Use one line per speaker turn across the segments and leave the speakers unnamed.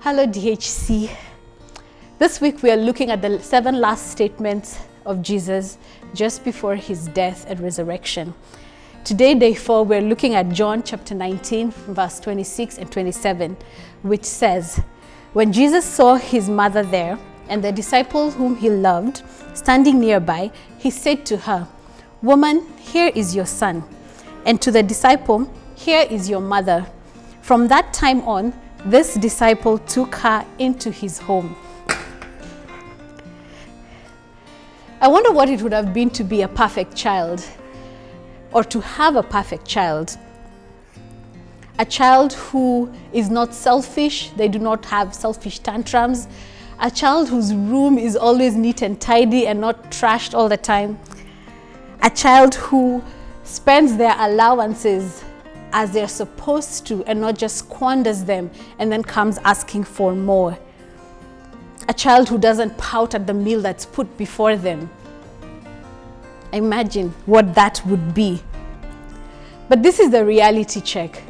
Hello DHC. This week we are looking at the 7 last statements of Jesus just before his death and resurrection. Today, day 4, we're looking at John chapter 19, verse 26 and 27, which says, "When Jesus saw his mother there and the disciple whom he loved standing nearby, he said to her, 'Woman, here is your son,' and to the disciple, 'Here is your mother.' From that time on, this disciple took her into his home." I wonder what it would have been to be a perfect child, or to have a perfect child. A child who is not selfish, they do not have selfish tantrums. A child whose room is always neat and tidy and not trashed all the time. A child who spends their allowances as they're supposed to and not just squanders them and then comes asking for more. A child who doesn't pout at the meal that's put before them. Imagine what that would be. But this is the reality check.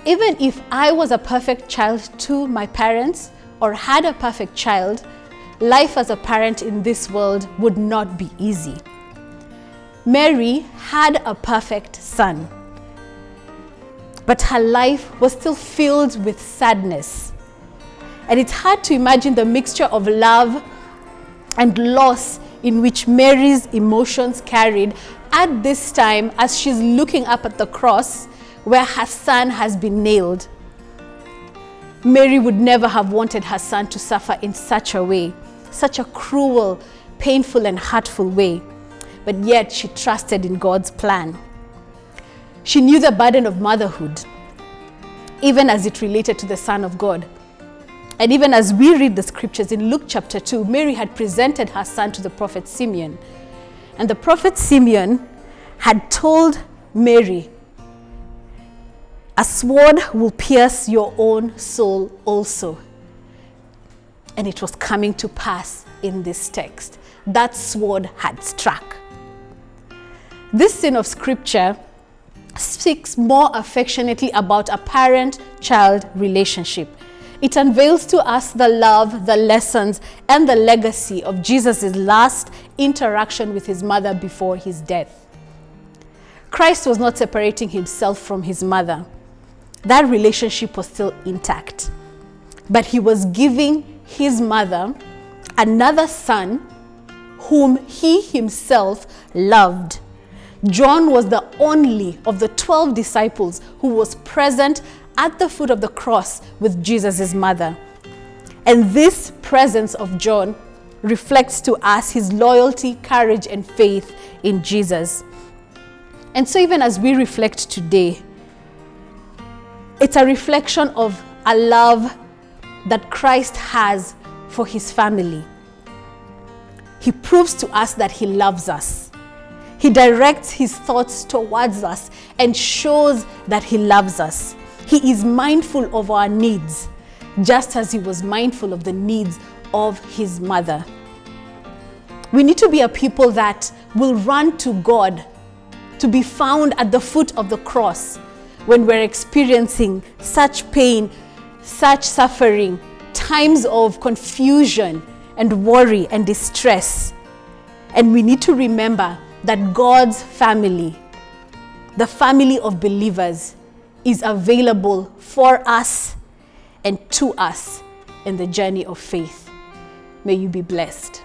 Even if I was a perfect child to my parents or had a perfect child, life as a parent in this world would not be easy. Mary had a perfect son, but her life was still filled with sadness. And it's hard to imagine the mixture of love and loss in which Mary's emotions carried at this time as she's looking up at the cross where her son has been nailed. Mary would never have wanted her son to suffer in such a way, such a cruel, painful, and hurtful way. But yet she trusted in God's plan. She knew the burden of motherhood, even as it related to the Son of God. And even as we read the scriptures in Luke chapter 2, Mary had presented her son to the prophet Simeon. And the prophet Simeon had told Mary, "A sword will pierce your own soul also." And it was coming to pass in this text. That sword had struck. This scene of scripture speaks more affectionately about a parent-child relationship. It unveils to us the love, the lessons, and the legacy of Jesus' last interaction with his mother before his death. Christ was not separating himself from his mother. That relationship was still intact. But he was giving his mother another son whom he himself loved. John was the only of the 12 disciples who was present at the foot of the cross with Jesus' mother. And this presence of John reflects to us his loyalty, courage, and faith in Jesus. And so even as we reflect today, it's a reflection of a love that Christ has for his family. He proves to us that he loves us. He directs his thoughts towards us and shows that he loves us. He is mindful of our needs, just as he was mindful of the needs of his mother. We need to be a people that will run to God, to be found at the foot of the cross when we're experiencing such pain, such suffering, times of confusion and worry and distress. And we need to remember that God's family, the family of believers, is available for us and to us in the journey of faith. May you be blessed.